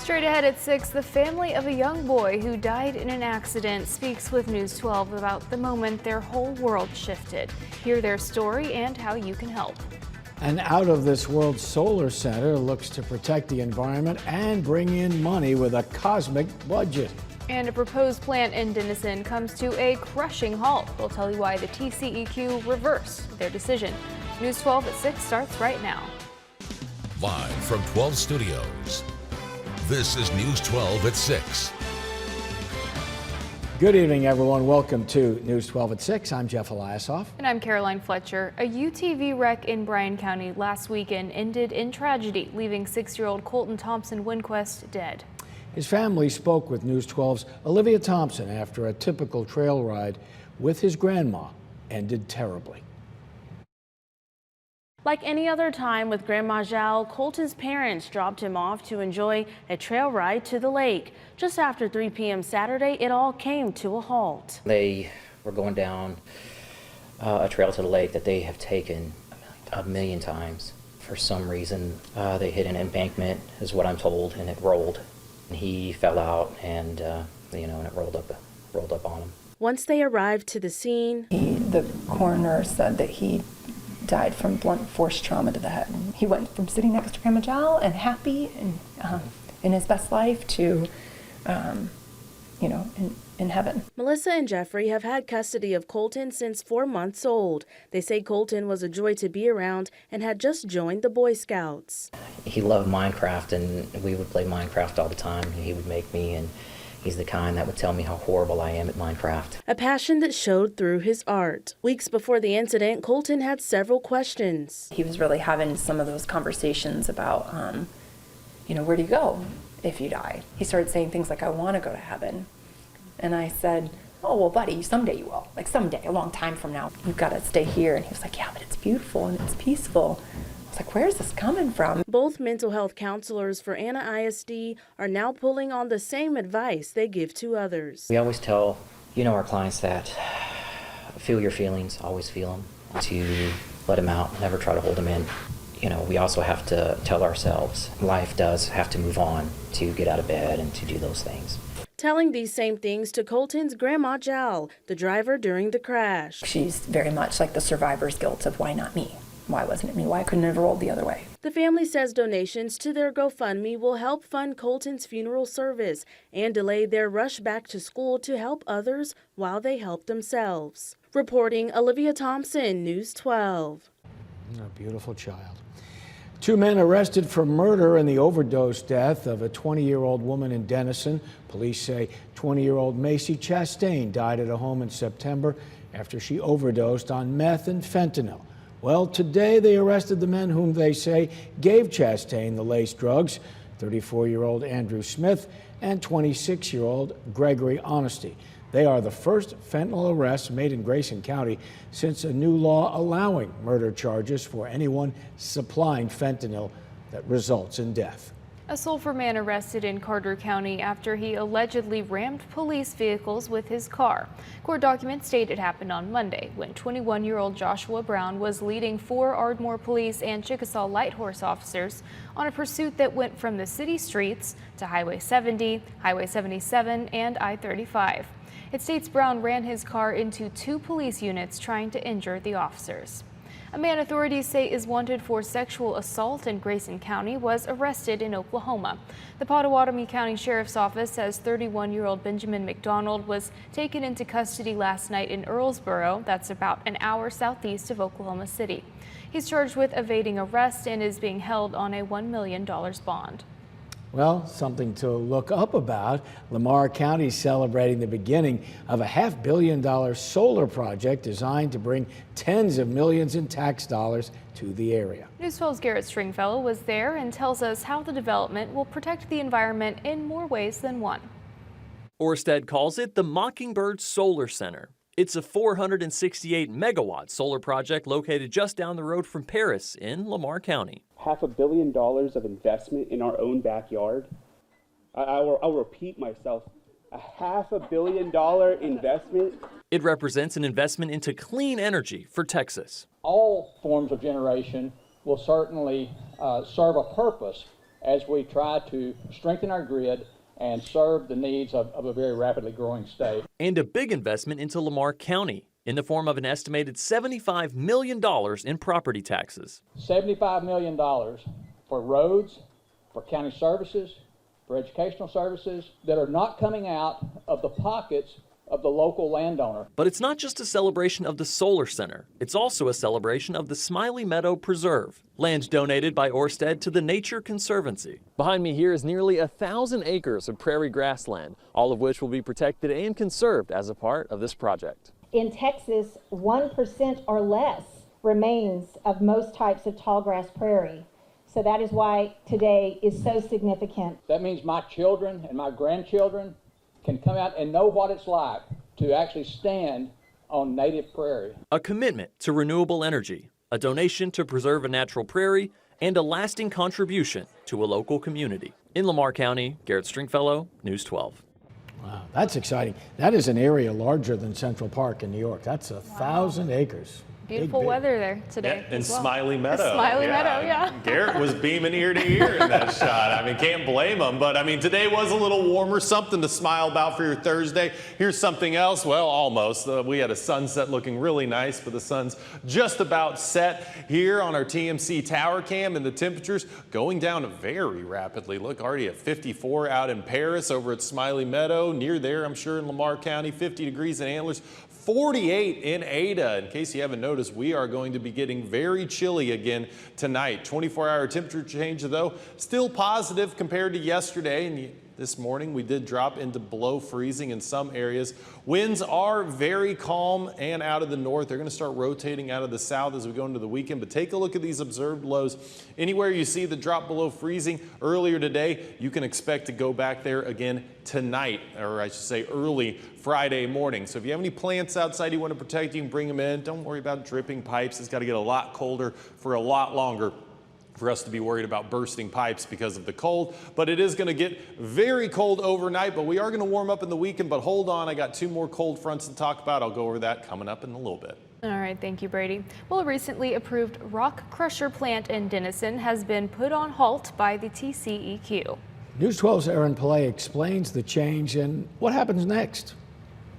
Straight ahead at 6, the family of a young boy who died in an accident speaks with News 12 about the moment their whole world shifted. Hear their story and how you can help. An out-of-this-world solar center looks to protect the environment and bring in money with a cosmic budget. And a proposed plant in Denison comes to a crushing halt. We'll tell you why the TCEQ reversed their decision. News 12 at 6 starts right now. Live from 12 Studios, this is News 12 at 6. Good evening, everyone. Welcome to News 12 at 6. I'm Jeff Eliasoph. And I'm Caroline Fletcher. A UTV wreck in Bryan County last weekend ended in tragedy, leaving 6-year-old Colton Thompson Winquest dead. His family spoke with News 12's Olivia Thompson after a typical trail ride with his grandma ended terribly. Like any other time with Grandma Zhao, Colton's parents dropped him off to enjoy a trail ride to the lake. Just after 3 p.m. Saturday, it all came to a halt. They were going down a trail to the lake that they have taken a million times. For some reason, they hit an embankment, is what I'm told, and it rolled. And he fell out, and and it rolled up on him. Once they arrived to the scene, the coroner said that he died from blunt force trauma to the head. He went from sitting next to Grandma Zhao and happy and in his best life to, in heaven. Melissa and Jeffrey have had custody of Colton since 4 months old. They say Colton was a joy to be around and had just joined the Boy Scouts. He loved Minecraft, and we would play Minecraft all the time. He would make me, and he's the kind that would tell me how horrible I am at Minecraft. A passion that showed through his art. Weeks before the incident, Colton had several questions. He was really having some of those conversations about, where do you go if you die? He started saying things like, I want to go to heaven. And I said, oh, well, buddy, someday you will. Like someday, a long time from now, you've got to stay here. And he was like, yeah, but it's beautiful and it's peaceful. I was like, where's this coming from? Both mental health counselors for Anna ISD are now pulling on the same advice they give to others. We always tell, our clients that feel your feelings, always feel them, to let them out, never try to hold them in. We also have to tell ourselves life does have to move on to get out of bed and to do those things. Telling these same things to Colton's Grandma Zhao, the driver during the crash. She's very much like the survivor's guilt of why not me? Why wasn't it me? Why couldn't it have rolled the other way? The family says donations to their GoFundMe will help fund Colton's funeral service and delay their rush back to school to help others while they help themselves. Reporting, Olivia Thompson, News 12. A beautiful child. 2 men arrested for murder in the overdose death of a 20-year-old woman in Denison. Police say 20-year-old Macy Chastain died at a home in September after she overdosed on meth and fentanyl. Well, today they arrested the men whom they say gave Chastain the laced drugs, 34-year-old Andrew Smith and 26-year-old Gregory Honesty. They are the first fentanyl arrests made in Grayson County since a new law allowing murder charges for anyone supplying fentanyl that results in death. A Sulphur man arrested in Carter County after he allegedly rammed police vehicles with his car. Court documents state it happened on Monday when 21-year-old Joshua Brown was leading 4 Ardmore police and Chickasaw Light Horse officers on a pursuit that went from the city streets to Highway 70, Highway 77, and I-35. It states Brown ran his car into 2 police units trying to injure the officers. A man authorities say is wanted for sexual assault in Grayson County was arrested in Oklahoma. The Pottawatomie County Sheriff's Office says 31-year-old Benjamin McDonald was taken into custody last night in Earlsboro. That's about an hour southeast of Oklahoma City. He's charged with evading arrest and is being held on a $1 million bond. Well, something to look up about. Lamar County is celebrating the beginning of a $500 million solar project designed to bring tens of millions in tax dollars to the area. News 12's Garrett Stringfellow was there and tells us how the development will protect the environment in more ways than one. Orsted calls it the Mockingbird Solar Center. It's a 468 megawatt solar project located just down the road from Paris in Lamar County. $500 million of investment in our own backyard. I'll repeat myself, a $500 million investment. It represents an investment into clean energy for Texas. All forms of generation will certainly serve a purpose, as we try to strengthen our grid and serve the needs of a very rapidly growing state. And a big investment into Lamar County in the form of an estimated $75 million in property taxes. $75 million for roads, for county services, for educational services that are not coming out of the pockets of the local landowner. But it's not just a celebration of the Solar Center. It's also a celebration of the Smiley Meadow Preserve, land donated by Orsted to the Nature Conservancy. Behind me here is nearly 1,000 acres of prairie grassland, all of which will be protected and conserved as a part of this project. In Texas, 1% or less remains of most types of tallgrass prairie. So that is why today is so significant. That means my children and my grandchildren can come out and know what it's like to actually stand on native prairie. A commitment to renewable energy, a donation to preserve a natural prairie, and a lasting contribution to a local community. In Lamar County, Garrett Stringfellow, News 12. Wow, that's exciting. That is an area larger than Central Park in New York. That's 1,000 acres. Beautiful weather there today. Yeah, and as well. Smiley Meadow. Smiley Meadow, yeah. Garrett was beaming ear to ear in that shot. I mean, can't blame him. But I mean, today was a little warmer, something to smile about for your Thursday. Here's something else. Well, almost. We had a sunset looking really nice, but the sun's just about set here on our TMC tower cam, and the temperatures going down very rapidly. Look, already at 54 out in Paris, over at Smiley Meadow, near there, I'm sure in Lamar County, 50 degrees in Antlers. 48 in Ada. In case you haven't noticed, we are going to be getting very chilly again tonight. 24-hour temperature change, though, still positive compared to yesterday. And this morning, we did drop into below freezing in some areas. Winds are very calm and out of the north. They're going to start rotating out of the south as we go into the weekend. But take a look at these observed lows. Anywhere you see the drop below freezing earlier today, you can expect to go back there again tonight, or I should say early Friday morning. So if you have any plants outside you want to protect, you can bring them in. Don't worry about dripping pipes. It's got to get a lot colder for a lot longer for us to be worried about bursting pipes because of the cold. But it is going to get very cold overnight, but we are going to warm up in the weekend. But hold on, I got two more cold fronts to talk about. I'll go over that coming up in a little bit. All right, thank you, Brady. Well, a recently approved rock crusher plant in Denison has been put on halt by the TCEQ. News 12's Aaron Pillay explains the change and what happens next.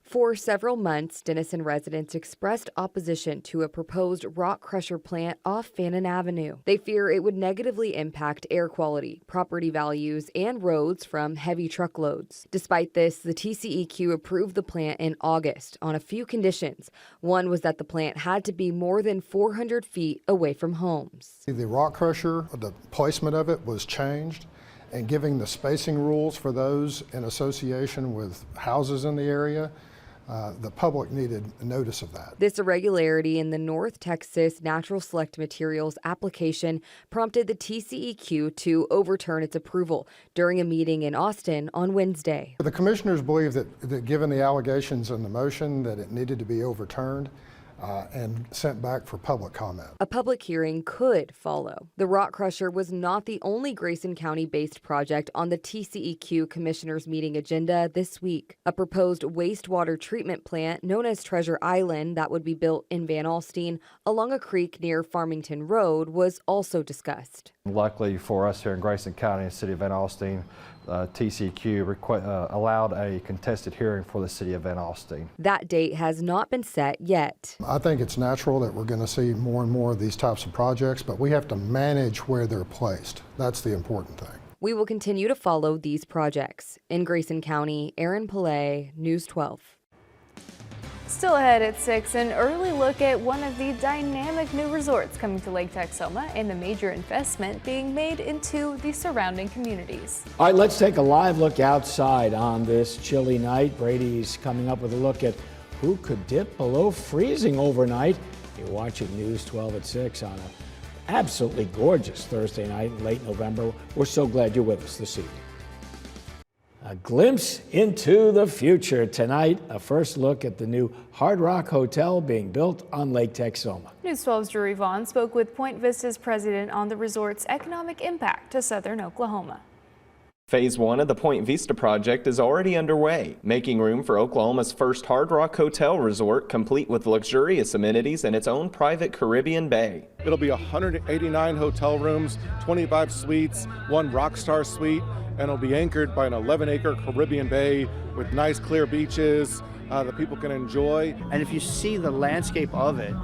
For several months, Denison residents expressed opposition to a proposed rock crusher plant off Fannin Avenue. They fear it would negatively impact air quality, property values, and roads from heavy truckloads. Despite this, the TCEQ approved the plant in August on a few conditions. One was that the plant had to be more than 400 feet away from homes. The rock crusher, the placement of it was changed, and giving the spacing rules for those in association with houses in the area, the public needed notice of that. This irregularity in the North Texas Natural Select Materials application prompted the TCEQ to overturn its approval during a meeting in Austin on Wednesday. The commissioners believe that given the allegations in the motion that it needed to be overturned and sent back for public comment. A public hearing could follow. The rock crusher was not the only Grayson County-based project on the TCEQ commissioners' meeting agenda this week. A proposed wastewater treatment plant known as Treasure Island that would be built in Van Alstyne along a creek near Farmington Road was also discussed. Luckily for us here in Grayson County, the city of Van Alstyne, TCEQ allowed a contested hearing for the city of Van Alstyne. That date has not been set yet. I think it's natural that we're going to see more and more of these types of projects, but we have to manage where they're placed. That's the important thing. We will continue to follow these projects. In Grayson County, Aaron Pillay, News 12. Still ahead at 6, an early look at one of the dynamic new resorts coming to Lake Texoma and the major investment being made into the surrounding communities. All right, let's take a live look outside on this chilly night. Brady's coming up with a look at who could dip below freezing overnight. You're watching News 12 at 6 on an absolutely gorgeous Thursday night in late November. We're so glad you're with us this evening. A glimpse into the future tonight. A first look at the new Hard Rock Hotel being built on Lake Texoma. News 12's Drew Vaughn spoke with Point Vista's president on the resort's economic impact to southern Oklahoma. Phase 1 of the Point Vista project is already underway, making room for Oklahoma's first Hard Rock Hotel resort, complete with luxurious amenities and its own private Caribbean bay. It'll be 189 hotel rooms, 25 suites, 1 Rockstar suite, and it'll be anchored by an 11-acre Caribbean bay with nice clear beaches that people can enjoy. And if you see the landscape of it,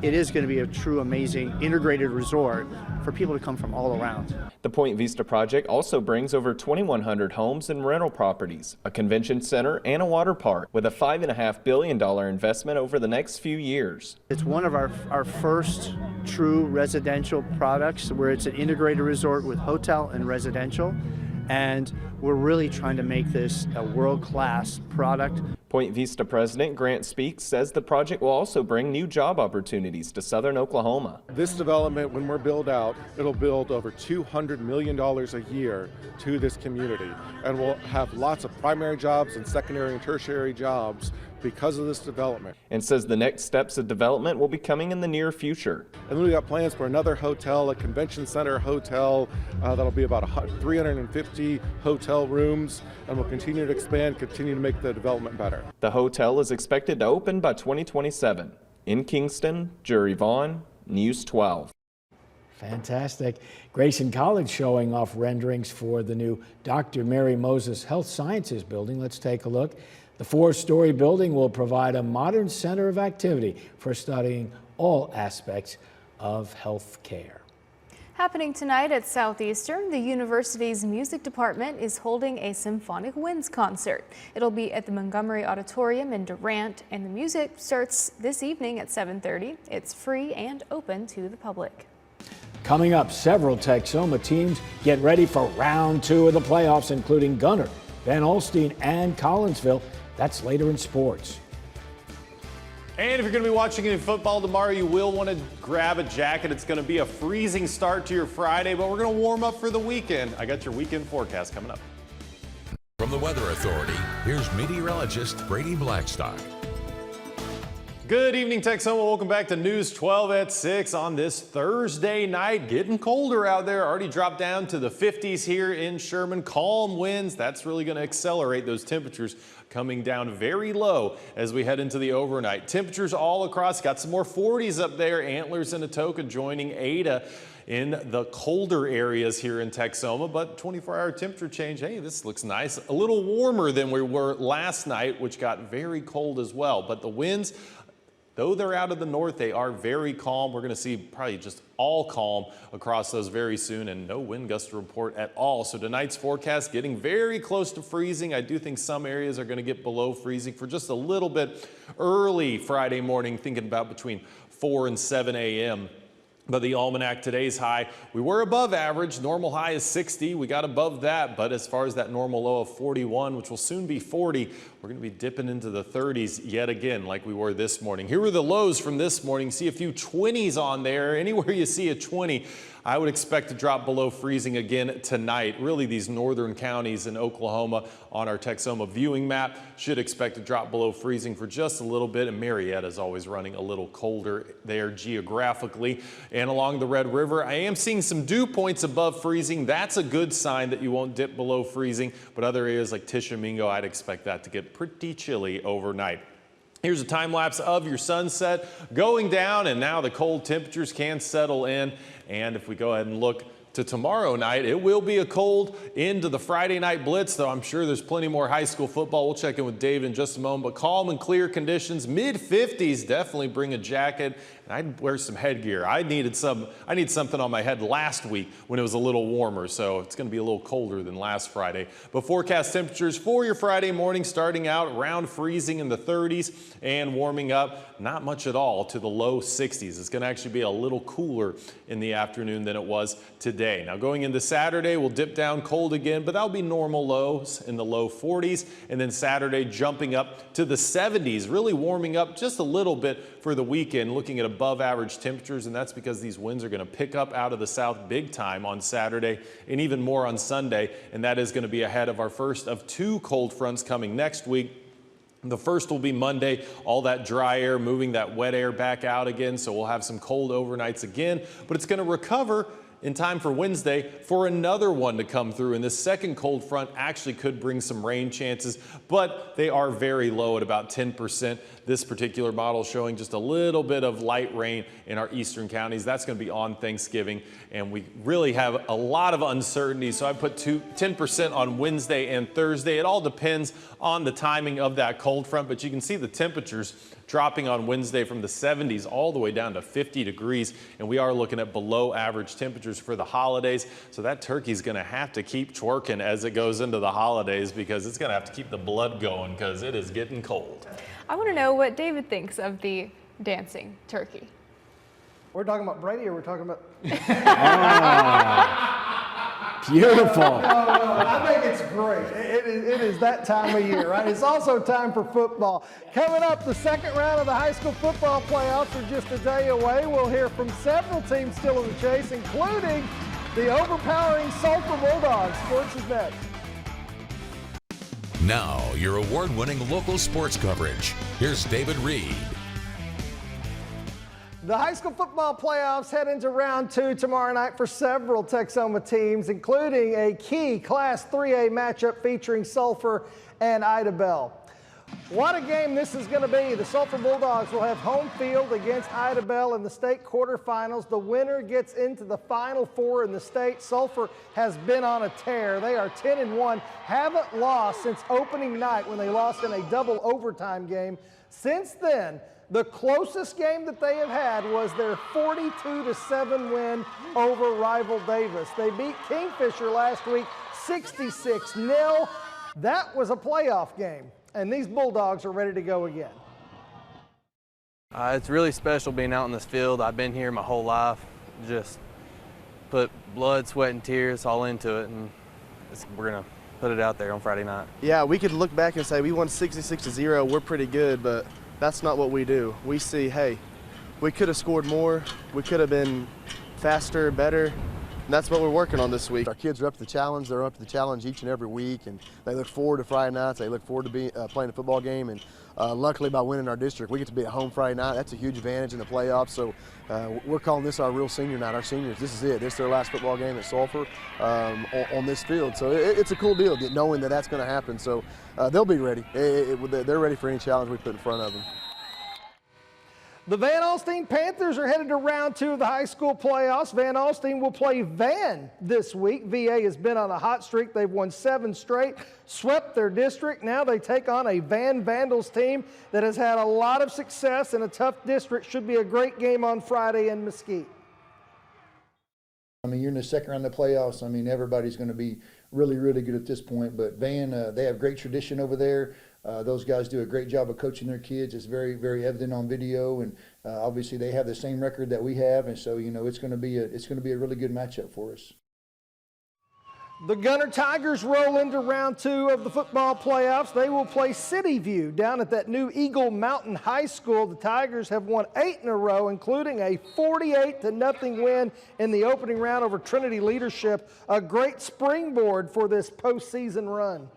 it is going to be a true amazing integrated resort for people to come from all around. The Point Vista project also brings over 2,100 homes and rental properties, a convention center, and a water park with a $5.5 billion investment over the next few years. It's one of our first true residential products where it's an integrated resort with hotel and residential, and we're really trying to make this a world-class product. Point Vista President Grant Speaks says the project will also bring new job opportunities to southern Oklahoma. This development, when we're built out, it'll build over $200 million a year to this community, and we'll have lots of primary jobs and secondary and tertiary jobs because of this development. And says the next steps of development will be coming in the near future. And then we got plans for another hotel, a convention center hotel, that'll be about 350 hotel rooms, and we'll continue to expand, continue to make the development better. The hotel is expected to open by 2027. In Kingston, Jerry Vaughn, News 12. Fantastic. Grayson College showing off renderings for the new Dr. Mary Moses Health Sciences building. Let's take a look. The 4-story building will provide a modern center of activity for studying all aspects of health care. Happening tonight at Southeastern, the university's music department is holding a Symphonic Winds concert. It'll be at the Montgomery Auditorium in Durant, and the music starts this evening at 7:30. It's free and open to the public. Coming up, several Texoma teams get ready for round 2 of the playoffs, including Gunner, Van Alstyne, and Collinsville. That's later in sports. And if you're going to be watching any football tomorrow, you will want to grab a jacket. It's going to be a freezing start to your Friday, but we're going to warm up for the weekend. I got your weekend forecast coming up. From the Weather Authority, here's meteorologist Brady Blackstock. Good evening, Texoma. Welcome back to News 12 at 6 on this Thursday night. Getting colder out there. Already dropped down to the 50s here in Sherman. Calm winds. That's really going to accelerate those temperatures, coming down very low as we head into the overnight. Temperatures all across. Got some more 40s up there. Antlers and Atoka joining Ada in the colder areas here in Texoma, but 24-hour temperature change. Hey, this looks nice. A little warmer than we were last night, which got very cold as well. But the winds, though they're out of the north, they are very calm. We're going to see probably just all calm across those very soon, and no wind gust report at all. So tonight's forecast getting very close to freezing. I do think some areas are going to get below freezing for just a little bit early Friday morning, thinking about between 4 and 7 a.m. But the almanac, today's high, we were above average. Normal high is 60. We got above that. But as far as that normal low of 41, which will soon be 40, we're going to be dipping into the 30s yet again like we were this morning. Here were the lows from this morning. See a few 20s on there. Anywhere you see a 20, I would expect to drop below freezing again tonight. Really, these northern counties in Oklahoma on our Texoma viewing map should expect to drop below freezing for just a little bit. And Marietta is always running a little colder there geographically. And along the Red River, I am seeing some dew points above freezing. That's a good sign that you won't dip below freezing. But other areas like Tishomingo, I'd expect that to get pretty chilly overnight. Here's a time lapse of your sunset going down, and now the cold temperatures can settle in. And if we go ahead and look to tomorrow night, it will be a cold into the Friday night blitz, though I'm sure there's plenty more high school football. We'll check in with David in just a moment, but calm and clear conditions, mid-50s. Definitely bring a jacket, and I'd wear some headgear. I need something on my head last week when it was a little warmer, so it's going to be a little colder than last Friday. But forecast temperatures for your Friday morning starting out around freezing in the 30s and warming up not much at all to the low 60s. It's going to actually be a little cooler in the afternoon than it was today. Now going into Saturday, we'll dip down cold again, but that'll be normal lows in the low 40s. And then Saturday jumping up to the 70s, really warming up just a little bit for the weekend, looking at above average temperatures. And that's because these winds are going to pick up out of the south big time on Saturday and even more on Sunday. And that is going to be ahead of our first of 2 cold fronts coming next week. The first will be Monday, all that dry air moving that wet air back out again. So we'll have some cold overnights again, but it's going to recover in time for Wednesday for another one to come through. And this second cold front actually could bring some rain chances, but they are very low at about 10%. This particular model showing just a little bit of light rain in our eastern counties. That's going to be on Thanksgiving, and we really have a lot of uncertainty. So I put 10% on Wednesday and Thursday. It all depends on the timing of that cold front, but you can see the temperatures dropping on Wednesday from the 70s all the way down to 50 degrees, and we are looking at below average temperatures for the holidays. So that turkey's going to have to keep twerking as it goes into the holidays, because it's going to have to keep the blood going because it is getting cold. I want to know what David thinks of the dancing turkey. We're talking about Brady, or we're talking about... Beautiful. No, I think it's great. It is that time of year, right? It's also time for football. Coming up, the second round of the high school football playoffs are just a day away. We'll hear from several teams still in the chase, including the overpowering Sulphur Bulldogs. Sports is next. Now, your award-winning local sports coverage. Here's David Reed. The high school football playoffs head into round 2 tomorrow night for several Texoma teams, including a key Class 3A matchup featuring Sulphur and Ida Bell. What a game this is going to be. The Sulphur Bulldogs will have home field against Ida Bell in the state quarterfinals. The winner gets into the Final Four in the state. Sulphur has been on a tear. They are 10-1, haven't lost since opening night when they lost in a double overtime game. Since then, the closest game that they have had was their 42-7 win over rival Davis. They beat Kingfisher last week 66-0. That was a playoff game, and these Bulldogs are ready to go again. It's really special being out in this field. I've been here my whole life. Just put blood, sweat, and tears all into it, and we're going to put it out there on Friday night. Yeah, we could look back and say we won 66-0. We're pretty good, but that's not what we do. We see, hey, we could have scored more. We could have been faster, better. And that's what we're working on this week. Our kids are up to the challenge. They're up to the challenge each and every week, and they look forward to Friday nights. They look forward to playing a football game. And luckily, by winning our district, we get to be at home Friday night. That's a huge advantage in the playoffs. So we're calling this our real senior night. Our seniors, this is it. This is their last football game at Sulphur on this field. So it's a cool deal, knowing that that's going to happen. So they'll be ready. They're ready for any challenge we put in front of them. The Van Alstyne Panthers are headed to round 2 of the high school playoffs. Van Alstyne will play Van this week. VA has been on a hot streak. They've won 7 straight, swept their district. Now they take on a Van Vandals team that has had a lot of success in a tough district. Should be a great game on Friday in Mesquite. I mean, you're in the second round of the playoffs. I mean, everybody's going to be really, really good at this point. But Van, they have great tradition over there. Those guys do a great job of coaching their kids. It's very, very evident on video, and obviously they have the same record that we have, and so it's going to be a really good matchup for us. The Gunner Tigers roll into round 2 of the football playoffs. They will play City View down at that new Eagle Mountain High School. The Tigers have won 8 in a row, including a 48-0 win in the opening round over Trinity Leadership. A great springboard for this postseason run.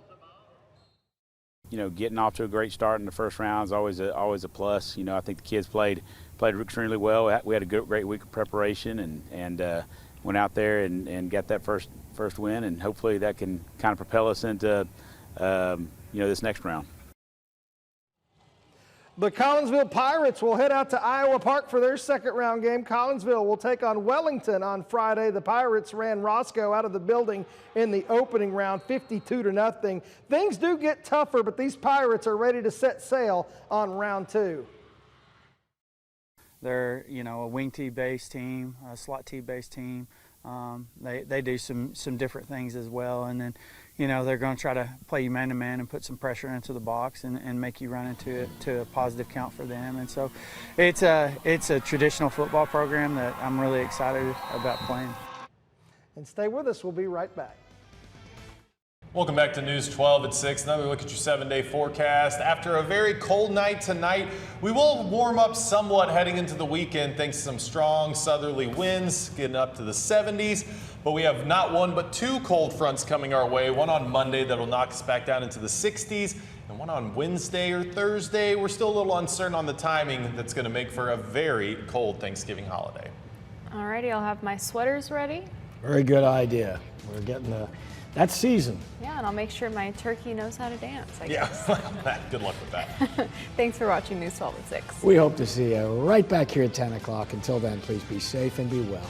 Getting off to a great start in the first round is always a plus. I think the kids played extremely well. We had a great week of preparation and went out there and got that first win, and hopefully that can kind of propel us into this next round. The Collinsville Pirates will head out to Iowa Park for their second round game. Collinsville will take on Wellington on Friday. The Pirates ran Roscoe out of the building in the opening round, 52-0. Things do get tougher, but these Pirates are ready to set sail on round 2. They're, a wing tee-based team, a slot tee-based team. They do some different things as well, and then they're going to try to play you man-to-man and put some pressure into the box and make you run into a positive count for them. And so it's a traditional football program that I'm really excited about playing. And stay with us. We'll be right back. Welcome back to News 12 at 6. Another look at your 7-day forecast. After a very cold night tonight, we will warm up somewhat heading into the weekend thanks to some strong southerly winds getting up to the 70s. But we have not one but 2 cold fronts coming our way. One on Monday that will knock us back down into the 60s, and one on Wednesday or Thursday. We're still a little uncertain on the timing that's going to make for a very cold Thanksgiving holiday. Alrighty, I'll have my sweaters ready. Very good idea. We're getting that season. Yeah, and I'll make sure my turkey knows how to dance, I guess. Good luck with that. Thanks for watching News 12 at 6. We hope to see you right back here at 10 o'clock. Until then, please be safe and be well.